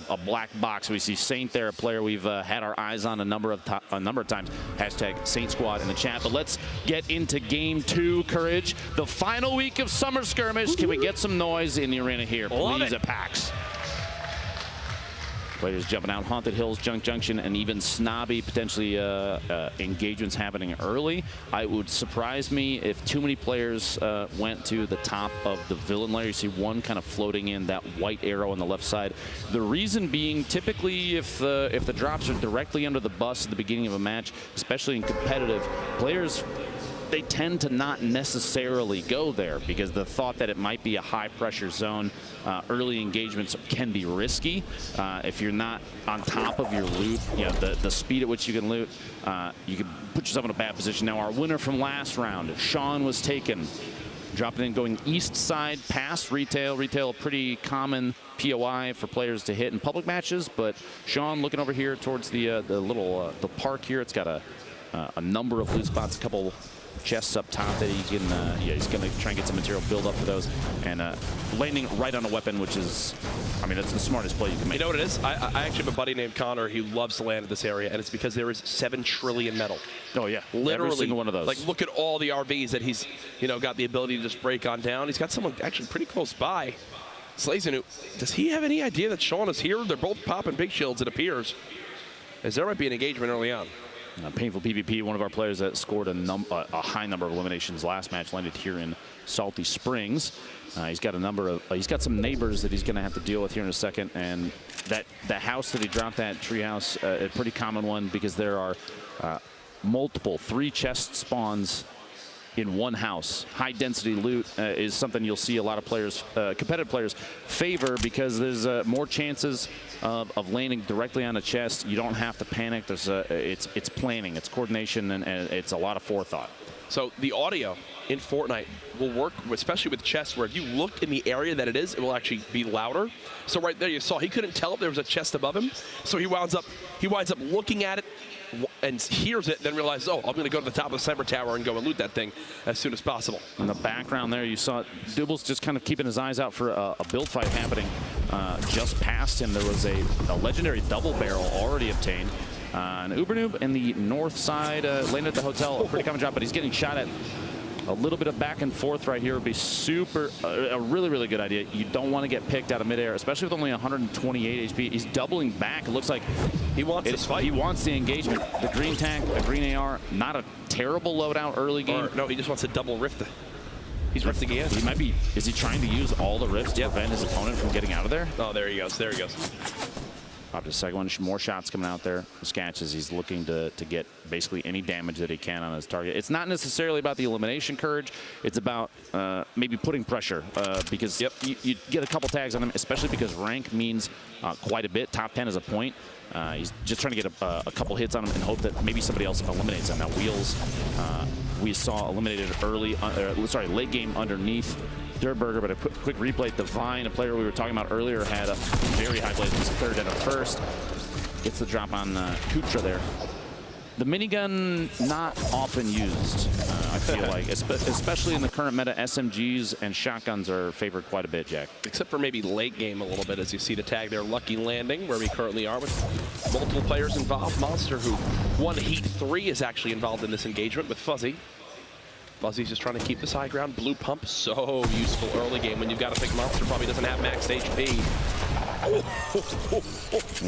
a black box. We see Saint there, a player we've had our eyes on a number of times. Hashtag Saint Squad in the chat. But let's get into game 2, Courage. The final week of Summer Skirmish. Can we get some noise in the arena here, please, at PAX? Players jumping out Haunted Hills, Junk Junction, and even Snobby, potentially engagements happening early. It would surprise me if too many players went to the top of the villain layer. You see one kind of floating in, that white arrow on the left side. The reason being, typically, if the drops are directly under the bus at the beginning of a match, especially in competitive, players, they tend to not necessarily go there because the thought that it might be a high-pressure zone, early engagements can be risky. If you're not on top of your loot, you know, the speed at which you can loot, you can put yourself in a bad position. Now, our winner from last round, Sean, was taken. Dropping in, going east side past Retail. Retail, a pretty common POI for players to hit in public matches, but Sean looking over here towards the little the park here. It's got a number of loot spots, a couple chests up top that he can, yeah, he's going to try and get some material build up for those, and landing right on a weapon, which is, I mean, that's the smartest play you can make. You know what it is? I actually have a buddy named Connor who loves to land at this area, and it's because there is 7 trillion metal. Oh yeah, literally every single one of those. Like, look at all the RVs that he's, you know, got the ability to just break on down. He's got someone actually pretty close by. Slazenu, does he have any idea that Sean is here? They're both popping big shields, it appears, as there might be an engagement early on. Painful PvP, one of our players that scored a high number of eliminations last match, landed here in Salty Springs. He's got a number of, he's got some neighbors that he's going to have to deal with here in a second, and that house that he dropped, that treehouse, a pretty common one because there are multiple 3 chest spawns in one house. High density loot is something you'll see a lot of players, competitive players, favor because there's more chances of landing directly on a chest. You don't have to panic. There's it's planning, it's coordination, and it's a lot of forethought. So the audio in Fortnite will work, especially with chests, where if you look in the area that it is, it will actually be louder. So right there you saw he couldn't tell if there was a chest above him, so he winds up looking at it and hears it, then realizes, oh, I'm going to go to the top of the Cyber Tower and go and loot that thing as soon as possible. In the background there, you saw Double's just kind of keeping his eyes out for a build fight happening just past him. There was a legendary double barrel already obtained. An Ubernoob in the north side landed at the hotel, a pretty common drop, but he's getting shot at. A little bit of back and forth right here would be super, a really, really good idea. You don't want to get picked out of midair, especially with only 128 HP. He's doubling back. It looks like he wants this fight. He wants the engagement. The green tank, a green AR, not a terrible loadout early game. No, he just wants to double rift. He's rifting again. He might be, is he trying to use all the rifts to prevent his opponent from getting out of there? Oh, there he goes, there he goes. Up to the second one, more shots coming out there. Sketch as he's looking to get basically any damage that he can on his target. It's not necessarily about the elimination, Courage. It's about maybe putting pressure because you get a couple tags on him, especially because rank means quite a bit. Top 10 is a point. He's just trying to get a couple hits on him and hope that maybe somebody else eliminates him. Now, Wheels, we saw eliminated early, late game underneath Durburger, but a quick replay. Divine, a player we were talking about earlier, had a very high play. It was a third and a first. Gets the drop on Kutra there. The minigun, not often used, I feel like, especially in the current meta. SMGs and shotguns are favored quite a bit, Jack. Except for maybe late game a little bit, as you see the tag there, Lucky Landing, where we currently are with multiple players involved. Monster, who won Heat 3, is actually involved in this engagement with Fuzzy. Fuzzy's just trying to keep this high ground. Blue Pump, so useful early game when you've got to think Monster probably doesn't have max HP.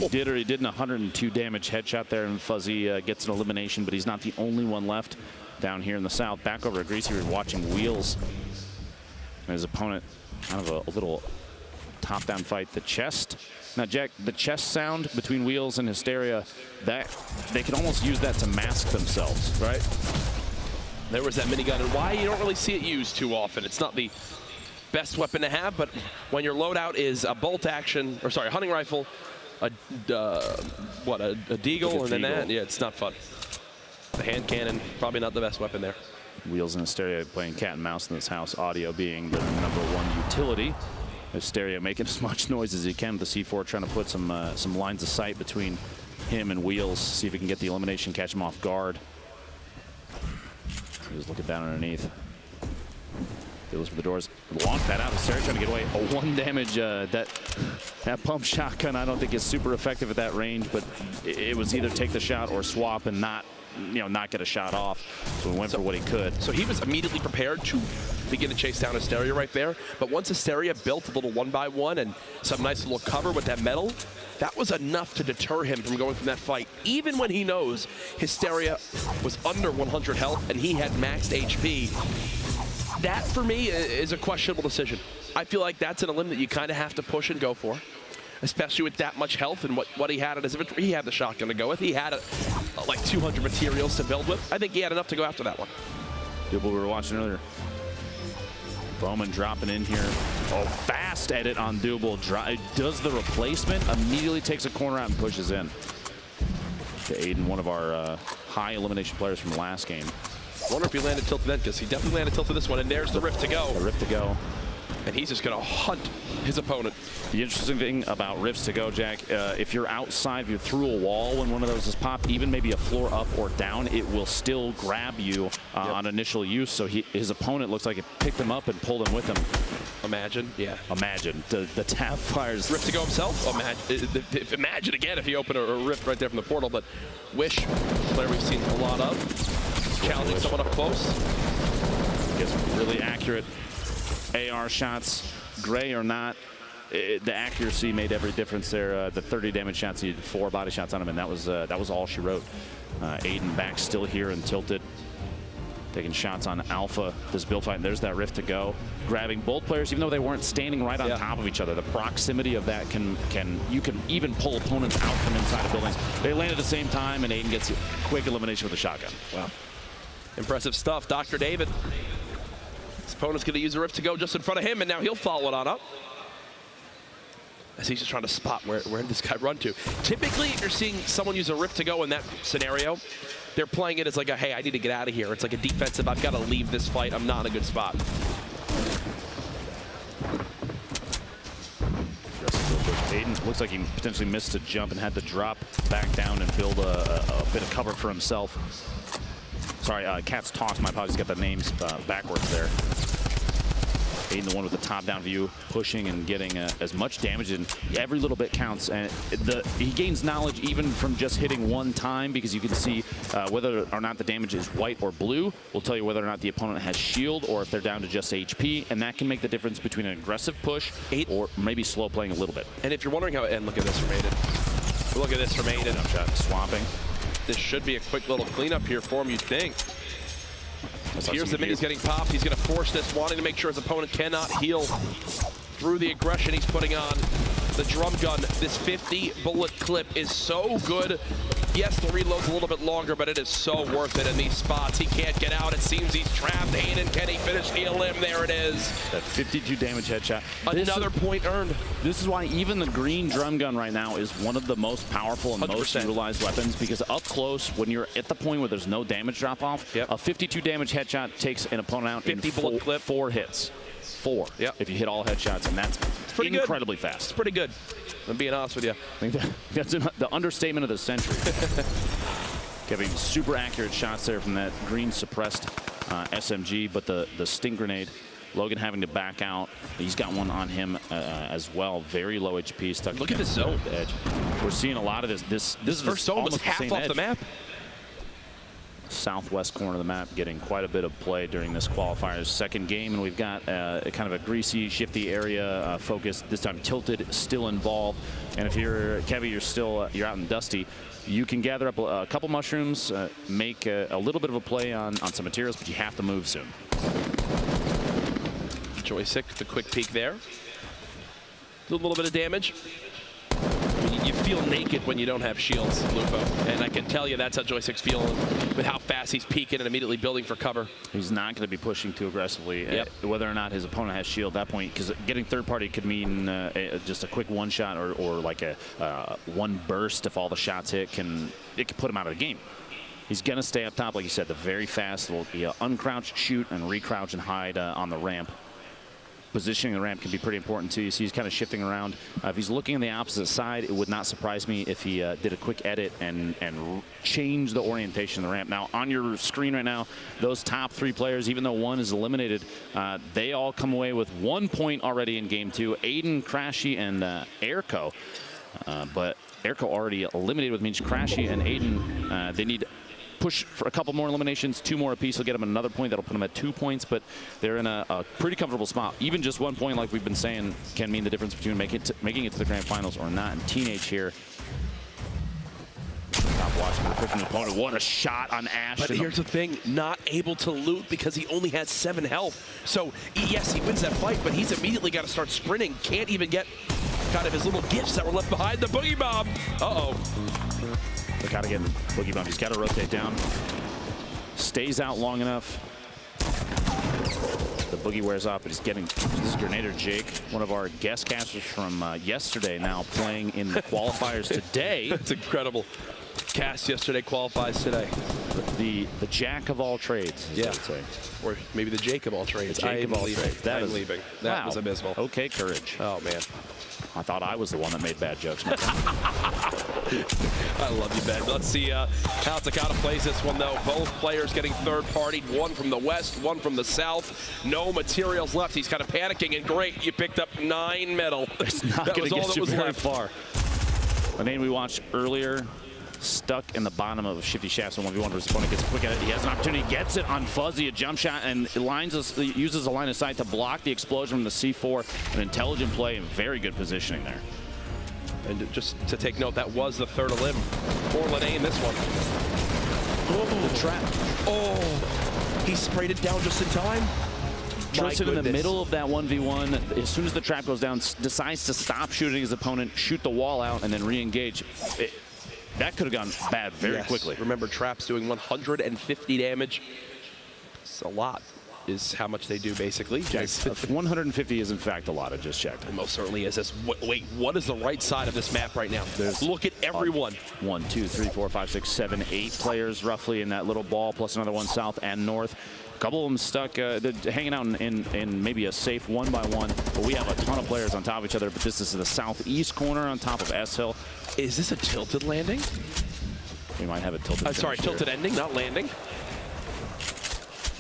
He did an 102 damage headshot there, and Fuzzy gets an elimination, but he's not the only one left down here in the south. Back over to Greasy, we're watching Wheels and his opponent, kind of a little top-down fight. The chest. Now, Jack, the chest sound between Wheels and Hysteria, that they can almost use that to mask themselves, right? There was that minigun, and why you don't really see it used too often. It's not the best weapon to have, but when your loadout is a bolt action, or sorry, a hunting rifle, a deagle, and then that, yeah, it's not fun. The hand cannon, probably not the best weapon there. Wheels and Hysteria playing cat and mouse in this house, audio being the #1 utility. Hysteria making as much noise as he can with the C4, trying to put some lines of sight between him and Wheels, see if he can get the elimination, catch him off guard. He was looking down underneath. Feels for the doors. Launch that out. Hysteria trying to get away. A 1 damage That pump shotgun, I don't think is super effective at that range, but it was either take the shot or swap and not get a shot off. So he went for what he could. So he was immediately prepared to begin to chase down Hysteria right there. But once Hysteria built a little 1-by-1 and some nice little cover with that metal, that was enough to deter him from going from that fight, even when he knows Hysteria was under 100 health and he had maxed HP. That, for me, is a questionable decision. I feel like that's an elim that you kind of have to push and go for, especially with that much health and what he had in his inventory. He had the shotgun to go with. He had like 200 materials to build with. I think he had enough to go after that one. What we were watching earlier. Bowman dropping in here. Oh, fast edit on Double. Does the replacement, immediately takes a corner out and pushes in. To Aiden, one of our high elimination players from last game. I wonder if he landed tilted then, because he definitely landed tilted this one, and there's the Rift to go. The Rift to go. And he's just going to hunt his opponent. The interesting thing about Rifts to go, Jack, if you're outside, you're through a wall when one of those is popped, even maybe a floor up or down, it will still grab you on initial use. So his opponent looks like it picked him up and pulled him with him. Imagine, yeah. Imagine. The tap fires. Rift to go himself? Imagine again if he opened a Rift right there from the portal. But Wish, player we've seen a lot of. Challenging someone up close. Gets really accurate AR shots, gray or not. The accuracy made every difference there. The 30 damage shots, he had 4 body shots on him, and that was all she wrote. Aiden back still here and tilted, taking shots on Alpha. This build fight, and there's that Rift to go. Grabbing both players, even though they weren't standing right on top of each other. The proximity of that you can even pull opponents out from inside of buildings. They land at the same time, and Aiden gets a quick elimination with a shotgun. Wow. Impressive stuff. Dr. David. His opponent's going to use a Rift to go just in front of him, and now he'll follow it on up. As he's just trying to spot where did this guy run to. Typically, if you're seeing someone use a Rift to go in that scenario, they're playing it as like a, hey, I need to get out of here. It's like a defensive, I've got to leave this fight. I'm not in a good spot. Aiden looks like he potentially missed a jump and had to drop back down and build a bit of cover for himself. Sorry, Cat's Toss, my apologies, got the names backwards there. Aiden, the one with the top-down view, pushing and getting as much damage, and every little bit counts. And he gains knowledge even from just hitting one time, because you can see whether or not the damage is white or blue will tell you whether or not the opponent has shield or if they're down to just HP, and that can make the difference between an aggressive push or maybe slow playing a little bit. And if you're wondering how, and look at this from Aiden. Look at this from Aiden. Jump shot, swamping. This should be a quick little cleanup here for him, you'd think. Here's the minions getting popped. He's going to force this, wanting to make sure his opponent cannot heal through the aggression he's putting on. The drum gun, this 50-bullet clip is so good. Yes, the reload's a little bit longer, but it is so worth it in these spots. He can't get out. It seems he's trapped. Aiden, can he finish the elim? There it is. That 52 damage headshot. Another point earned. This is why even the green drum gun right now is one of the most powerful and 100%. most utilized weapons, because up close, when you're at the point where there's no damage drop-off, a 52 damage headshot takes an opponent out 50 in bullet clip. 4 hits. 4, if you hit all headshots, and that's incredibly fast. It's pretty good. I'm being honest with you. I think that's the understatement of the century. Getting super accurate shots there from that green suppressed SMG, but the stink grenade, Logan having to back out. He's got one on him as well. Very low HP, stuck. Look at this zone. The edge. We're seeing a lot of this. This first zone was half off the map. Southwest corner of the map getting quite a bit of play during this qualifier's second game, and we've got kind of a greasy, shifty area focus. This time Tilted still involved, and if you're Kevy, you're out in Dusty, you can gather up a couple mushrooms, make a little bit of a play on some materials, but you have to move soon. Joystick, the quick peek there. A little bit of damage. You feel naked when you don't have shields, Lupo. And I can tell you that's how Joystick's feeling with how fast he's peeking and immediately building for cover. He's not going to be pushing too aggressively, whether or not his opponent has shield at that point, because getting third party could mean just a quick one shot or like a one burst if all the shots hit. It could put him out of the game. He's going to stay up top, like you said, the very fast will be uncrouch, shoot, and recrouch and hide on the ramp. positioning the ramp can be pretty important too. You see he's kind of shifting around. If he's looking on the opposite side, it would not surprise me if he did a quick edit and change the orientation of the ramp. Now, on your screen right now, those top 3 players, even though one is eliminated, they all come away with 1 point already in game 2. Aiden, Crashy, and Airco. But Airco already eliminated, which means Crashy and Aiden, they need push for a couple more eliminations. 2 more apiece will get them another point. That'll put them at 2 points, but they're in a pretty comfortable spot. Even just 1 point, like we've been saying, can mean the difference between making it to the grand finals or not. And Teenage here, stop watching the pushing the opponent. What a shot on Ash. But here's the thing, not able to loot because he only has 7 health. So yes, he wins that fight, but he's immediately got to start sprinting. Can't even get kind of his little gifts that were left behind. The boogie bomb. Uh-oh. They gotta get boogie bomb. He's got to rotate down. Stays out long enough. The boogie wears off, but he's getting. This is Grenader Jake, one of our guest casters from yesterday, now playing in the qualifiers today. That's incredible. Cast yesterday, qualifies today. The jack of all trades, yeah. I would say. Or maybe the Jake of all trades. The Jake of all trades. I'm leaving. That was abysmal. Okay, courage. Oh, man. I thought I was the one that made bad jokes. I love you, Ben. Let's see how Takata plays this one, though. Both players getting third-partied. One from the west, one from the south. No materials left. He's kind of panicking, and great, you picked up 9 metal. It's not going to get you very far. The name we watched earlier, stuck in the bottom of Shifty Shafts, and 1v1 versus opponent gets a quick at it. He has an opportunity, gets it on Fuzzy, a jump shot, and uses a line of sight to block the explosion from the C4. An intelligent play and very good positioning there. And just to take note, that was the 3rd elim for Lene in this one. Oh, the trap. Oh, he sprayed it down just in time. Tristan in the middle of that 1v1, as soon as the trap goes down, decides to stop shooting his opponent, shoot the wall out, and then re-engage. That could have gone bad very quickly. Remember, traps doing 150 damage. It's a lot, is how much they do, basically. Yes, 150 is, in fact, a lot. I just checked. It most certainly is. Wait, what is the right side of this map right now? Look at everyone. 1, 2, 3, 4, 5, 6, 7, 8 players roughly in that little ball, plus another one south and north. A couple of them stuck, hanging out in maybe a safe 1-by-1. But we have a ton of players on top of each other. But this is the southeast corner on top of S Hill. Is this a tilted landing? We might have a tilted. Sorry, tilted ending, not landing.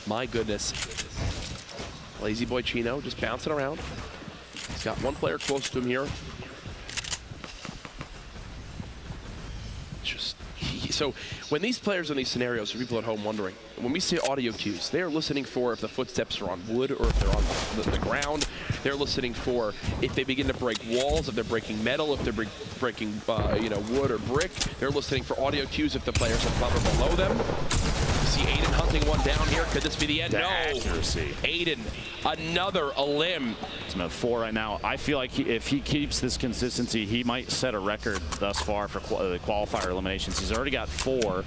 My goodness. Lazy boy Chino just bouncing around. He's got 1 player close to him here. So when these players in these scenarios, for people at home wondering, when we say audio cues, they are listening for if the footsteps are on wood or if they're on the ground. They're listening for if they begin to break walls, if they're breaking metal, if they're breaking wood or brick. They're listening for audio cues if the players are cover below them. You see Aiden hunting one down here. Could this be the end? The no. accuracy. Aiden, another elim. It's about 4 right now. I feel like if he keeps this consistency, he might set a record thus far for the qualifier eliminations. He's already got 4.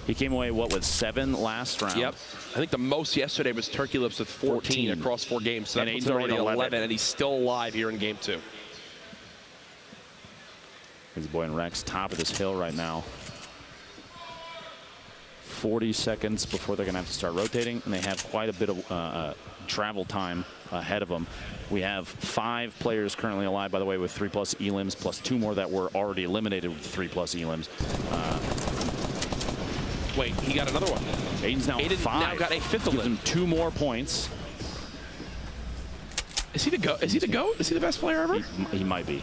He came away, what, with 7 last round? Yep. I think the most yesterday was Turkey Lips with 14 across 4 games. So that's already 11, and he's still alive here in game 2. His boy and Rex, top of this hill right now. 40 seconds before they're going to have to start rotating, and they have quite a bit of travel time ahead of them. We have 5 players currently alive, by the way, with 3+ elims, plus 2 more that were already eliminated with 3+ elims. Wait, he got another one. Aiden's now 5. Now got a 5th elim. Gives him 2 more points. Is he the GOAT? Is he the GOAT? Is he the best player ever? He might be.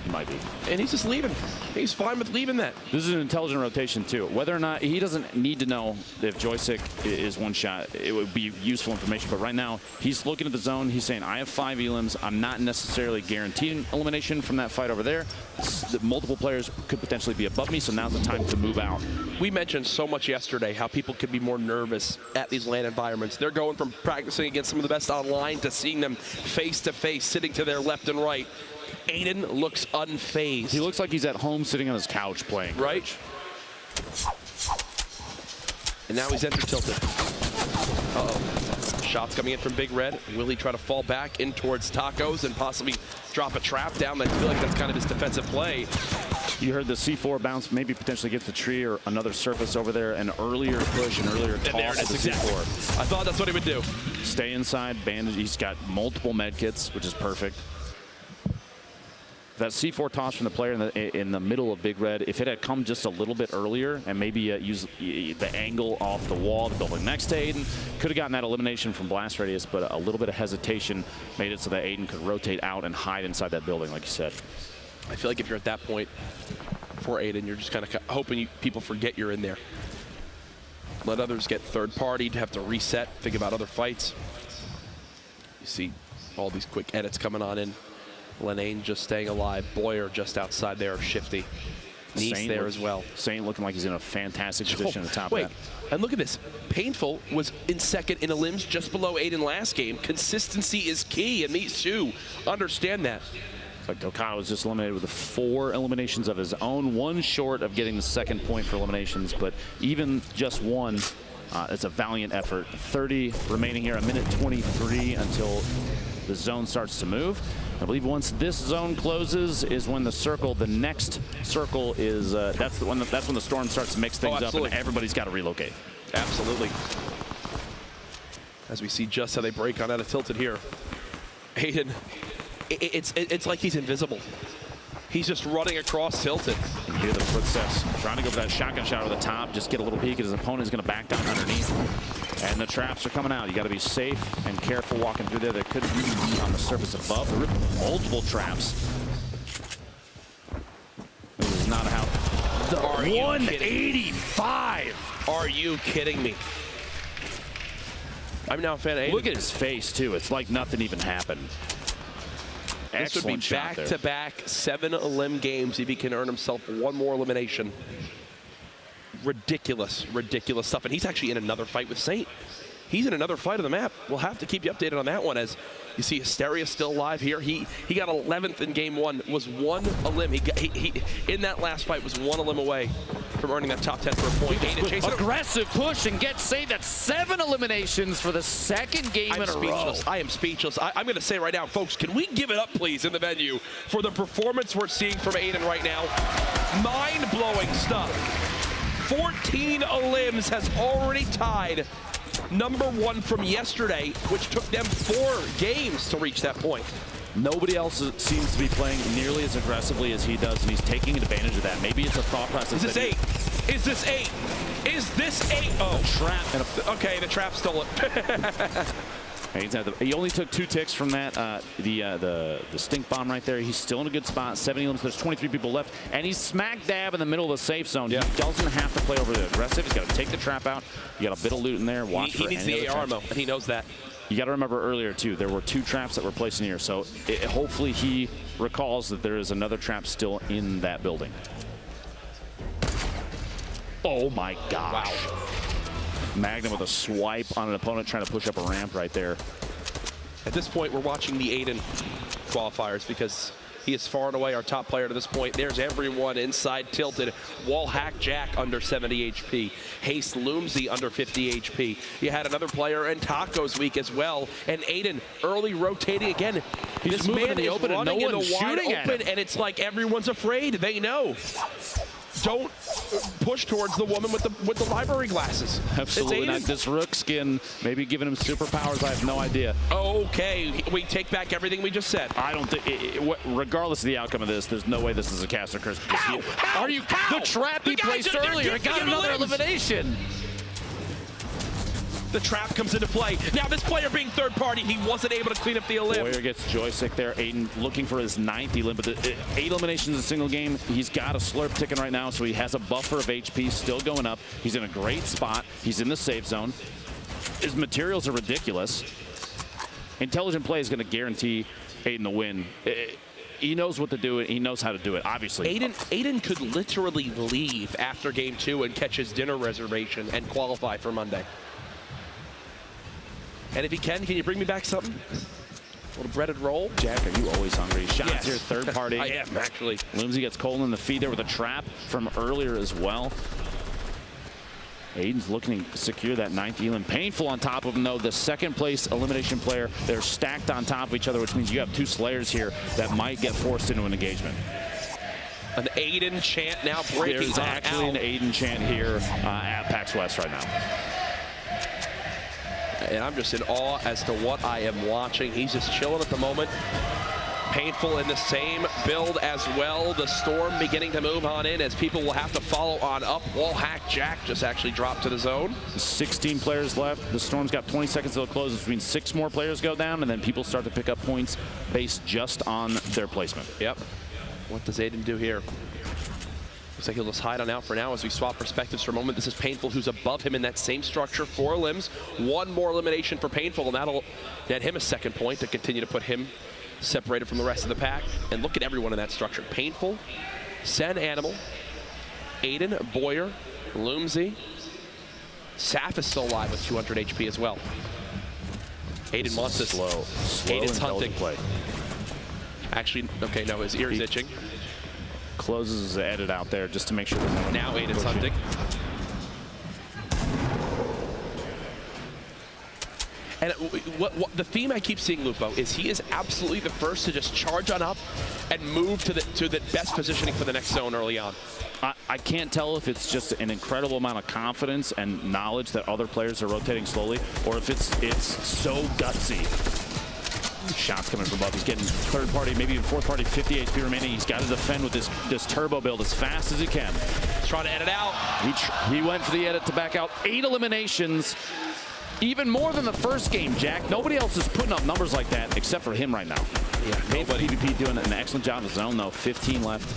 He might be. And he's just leaving. He's fine with leaving that. This is an intelligent rotation, too. Whether or not, he doesn't need to know if Joystick is 1 shot. It would be useful information. But right now, he's looking at the zone. He's saying, I have 5 elims. I'm not necessarily guaranteeing elimination from that fight over there. Multiple players could potentially be above me, so now's the time to move out. We mentioned so much yesterday how people could be more nervous at these LAN environments. They're going from practicing against some of the best online to seeing them face-to-face, sitting to their left and right. Aiden looks unfazed. He looks like he's at home sitting on his couch playing. Right. And now he's entered tilted. Uh-oh. Shots coming in from Big Red. Will he try to fall back in towards Tacos and possibly drop a trap down? I feel like that's kind of his defensive play. You heard the C4 bounce, maybe potentially gets the tree or another surface over there. An earlier push, an earlier toss of the C4. I thought that's what he would do. Stay inside, bandage. He's got multiple med kits, which is perfect. That C4 toss from the player in the middle of Big Red, if it had come just a little bit earlier and maybe use the angle off the wall, the building next to Aiden, could have gotten that elimination from blast radius, but a little bit of hesitation made it so that Aiden could rotate out and hide inside that building, like you said. I feel like if you're at that point for Aiden, you're just kind of hoping people forget you're in there. Let others get third-partied, have to reset, think about other fights. You see all these quick edits coming on in. Lenane just staying alive. Boyer just outside there, shifty. Nice there as well. Saint looking like he's in a fantastic position at the top of that. And look at this. Painful was in second in elims, just below Aiden last game. Consistency is key, and these two understand that. Like Dokkan was just eliminated with 4 eliminations of his own, 1 short of getting the second point for eliminations, but even just 1, it's a valiant effort. 30 remaining here, 1:23 until the zone starts to move. I believe once this zone closes is when the next circle is, that's when the storm starts to mix things up and everybody's got to relocate. Absolutely. As we see just how they break on out of Tilted here. Aiden, it's like he's invisible. He's just running across Tilted. You hear the footsteps, trying to go for that shotgun shot over the top, just get a little peek at his opponent. He's going to back down underneath. And the traps are coming out. You got to be safe and careful walking through there. There could even be on the surface above. There are multiple traps. This is not how. 185. Are you kidding me? I'm now a fan of Aiden. Look at his face too. It's like nothing even happened. This would be back-to-back 7 elim games if he can earn himself 1 more elimination. Ridiculous, ridiculous stuff. And he's actually in another fight with Saint. He's in another fight of the map. We'll have to keep you updated on that one. As you see, Hysteria still alive here. He got 11th in game 1. Was 1 elim. He in that last fight was 1 elim away from earning that top 10 for a point. Aggressive push and gets Saint. That's 7 eliminations for the second game in a row. I am speechless. I'm going to say right now, folks, can we give it up, please, in the venue for the performance we're seeing from Aiden right now? Mind-blowing stuff. 14 elims has already tied #1 from yesterday, which took them 4 games to reach that point. Nobody else seems to be playing nearly as aggressively as he does, and he's taking advantage of that. Maybe it's a thought process. Is this 8? Is this 8? Is this 8? Oh, trap. Okay, the trap stole it. He only took 2 ticks from that, the stink bomb right there. He's still in a good spot. 70 elims. There's 23 people left, and he's smack dab in the middle of the safe zone. Yeah. He doesn't have to play over the aggressive. He's got to take the trap out. You got a bit of loot in there. Watch for he needs the AR ammo, and he knows that. You got to remember earlier too, there were 2 traps that were placed in here. So hopefully he recalls that there is another trap still in that building. Oh my gosh. Wow. Magnum with a swipe on an opponent trying to push up a ramp right there. At this point, we're watching the Aiden qualifiers because he is far and away our top player to this point. There's everyone inside Tilted. Wall Hack Jack under 70 HP. Haste Loomsy under 50 HP. You had another player in Taco's week as well. And Aiden early rotating again. He's moving in the open and no one's shooting at him. And it's like everyone's afraid. They know. Don't push towards the woman with the library glasses. Absolutely not. This Rook skin, maybe giving him superpowers. I have no idea. Okay, we take back everything we just said. I don't think, regardless of the outcome of this, there's no way this is a caster curse. Are you? The trap he placed earlier got another elimination. The trap comes into play. Now this player being third party, he wasn't able to clean up the elim. Boyer gets joystick there. Aiden looking for his 9th elim, but 8 eliminations in a single game. He's got a slurp ticking right now, so he has a buffer of HP still going up. He's in a great spot. He's in the safe zone. His materials are ridiculous. Intelligent play is going to guarantee Aiden the win. He knows what to do. He knows how to do it, obviously. Aiden could literally leave after game 2 and catch his dinner reservation and qualify for Monday. And if he can you bring me back something? A little breaded roll? Jack, are you always hungry? Shots here, third party. I am, actually. Loomsy gets Cole in the feed there with a trap from earlier as well. Aiden's looking to secure that 9th elim. Painful on top of him, though. The 2nd place elimination player, they're stacked on top of each other, which means you have 2 Slayers here that might get forced into an engagement. An Aiden chant now breaking. There's actually an Aiden chant here at PAX West right now. And I'm just in awe as to what I am watching. He's just chilling at the moment. Painful in the same build as well. The Storm beginning to move on in as people will have to follow on up. Wall hack Jack just actually dropped to the zone. 16 players left. The Storm's got 20 seconds till it closes, which means 6 more players go down, and then people start to pick up points based just on their placement. Yep. What does Aiden do here? Looks like he'll just hide on out for now as we swap perspectives for a moment. This is Painful, who's above him in that same structure. 4 limbs. 1 more elimination for Painful, and that'll net him a second point to continue to put him separated from the rest of the pack. And look at everyone in that structure. Painful, Sen Animal, Aiden, Boyer, Loomsy. Saf is still alive with 200 HP as well. Aiden wants this. Slow Aiden's hunting. play. Actually, okay, no, his ear's itching. Closes his edit out there just to make sure. Now Aiden's hunting. And what the theme I keep seeing, Lupo, is he is absolutely the first to just charge on up and move to the best positioning for the next zone early on. I can't tell if it's just an incredible amount of confidence and knowledge that other players are rotating slowly, or if it's so gutsy. Shots coming from above. He's getting third party, maybe even fourth party, 50 HP remaining. He's got to defend with this turbo build as fast as he can. He's trying to edit out. He went for the edit to back out. 8 eliminations. Even more than the first game, Jack. Nobody else is putting up numbers like that except for him right now. Yeah, nobody. PvP doing an excellent job of his own, though. 15 left.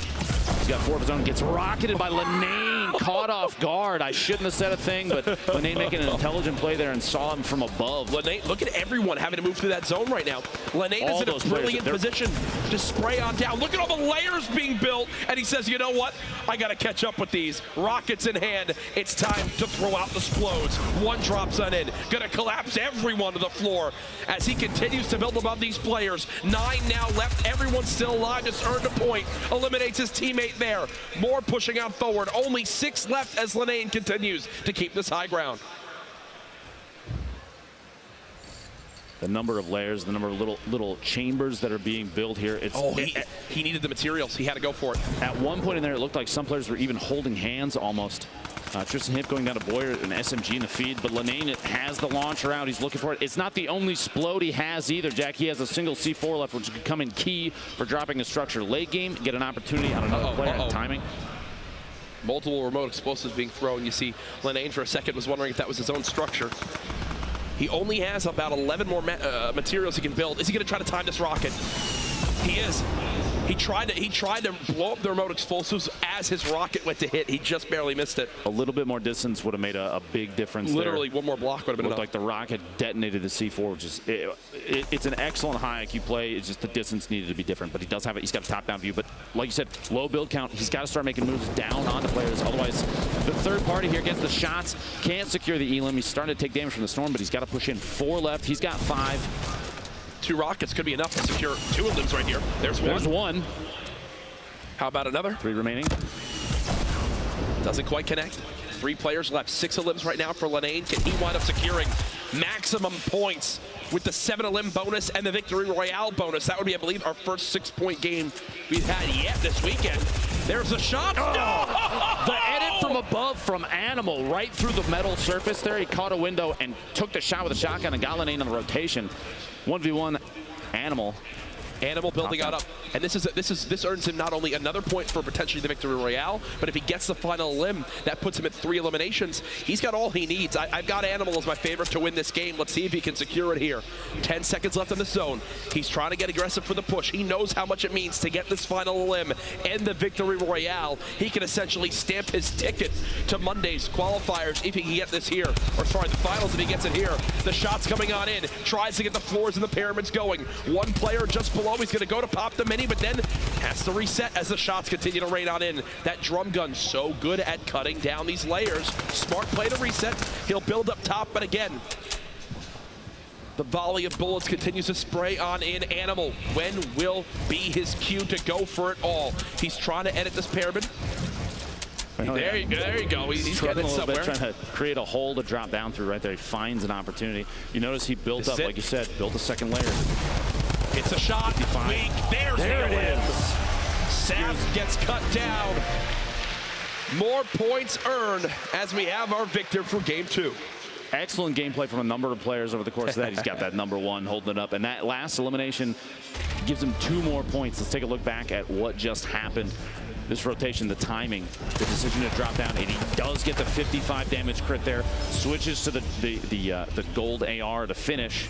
He's got 4 of his own. Gets rocketed by Lenane. Caught off guard. I shouldn't have said a thing, but Lenane making an intelligent play there and saw him from above. Lenane, look at everyone having to move through that zone right now. Lenane is in a brilliant position to spray on down. Look at all the layers being built, and he says, you know what? I got to catch up with these. Rockets in hand. It's time to throw out the explodes. 1 drops on in. Gonna collapse everyone to the floor as he continues to build above these players. 9 now left. Everyone's still alive. Just earned a point. Eliminates his teammate there. More pushing out forward. Only 6 left as Lenane continues to keep this high ground. The number of layers, the number of little chambers that are being built here. He needed the materials. He had to go for it. At one point in there, it looked like some players were even holding hands almost. Tristan Hip going down to Boyer, an SMG in the feed, but Lenane has the launcher out. He's looking for it. It's not the only explode he has either, Jack. He has a single C4 left, which could come in key for dropping a structure late game, get an opportunity on another player and timing. Multiple remote explosives being thrown. You see, Lenane for a second was wondering if that was his own structure. He only has about 11 more materials he can build. Is he going to try to time this rocket? He is. He tried to blow up the remote explosives as his rocket went to hit. He just barely missed it. A little bit more distance would have made a big difference. Literally, there. 1 more block would have been enough. Like the rocket detonated the C4, which is it's an excellent high IQ play. It's just the distance needed to be different. But he does have it. He's got a top-down view. But like you said, low build count. He's got to start making moves down onto players. Otherwise, the third party here gets the shots. Can't secure the elim. He's starting to take damage from the Storm, but he's got to push in. 4 left. He's got 5. 2 rockets could be enough to secure 2 of them right here. There's one. How about another? 3 remaining. Doesn't quite connect. 3 players left. 6 elims right now for Lenane. Can he wind up securing maximum points with the 7 elim bonus and the Victory Royale bonus? That would be, I believe, our first 6-point game we've had yet this weekend. There's a shot. Oh! The edit from above from Animal right through the metal surface there. He caught a window and took the shot with a shotgun and got Lenane on the rotation. 1v1 Animal. Animal building out up, and this earns him not only another point for potentially the Victory Royale, but if he gets the final elim, that puts him at 3 eliminations. He's got all he needs. I've got Animal as my favorite to win this game. Let's see if he can secure it here. 10 seconds left in the zone. He's trying to get aggressive for the push. He knows how much it means to get this final elim and the Victory Royale. He can essentially stamp his ticket to Monday's qualifiers if he can get this here, or sorry, the finals if he gets it here. The shot's coming on in. Tries to get the floors and the pyramids going. 1 player just below. He's going to go to pop the mini, but then has to reset as the shots continue to rain on in. That drum gun so good at cutting down these layers. Smart play to reset. He'll build up top, but again, the volley of bullets continues to spray on in. Animal, when will be his cue to go for it all? He's trying to edit this pyramid. There you go. He's getting it somewhere. Trying to create a hole to drop down through right there. He finds an opportunity. You notice he built up, like you said, built a second layer. It's a shot. Weak. There it is. Sap gets cut down. More points earned as we have our victor for game 2. Excellent gameplay from a number of players over the course of that. He's got that #1 holding it up. And that last elimination gives him 2 more points. Let's take a look back at what just happened. This rotation, the timing, the decision to drop down, and he does get the 55 damage crit there. Switches to the gold AR to finish.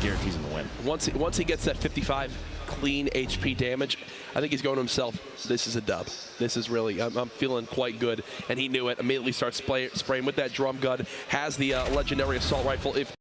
Guarantees him the win. Once he gets that 55 clean HP damage, I think he's going to himself, this is a dub. This is really, I'm feeling quite good. And he knew it, immediately starts spraying with that drum gun, has the legendary assault rifle. If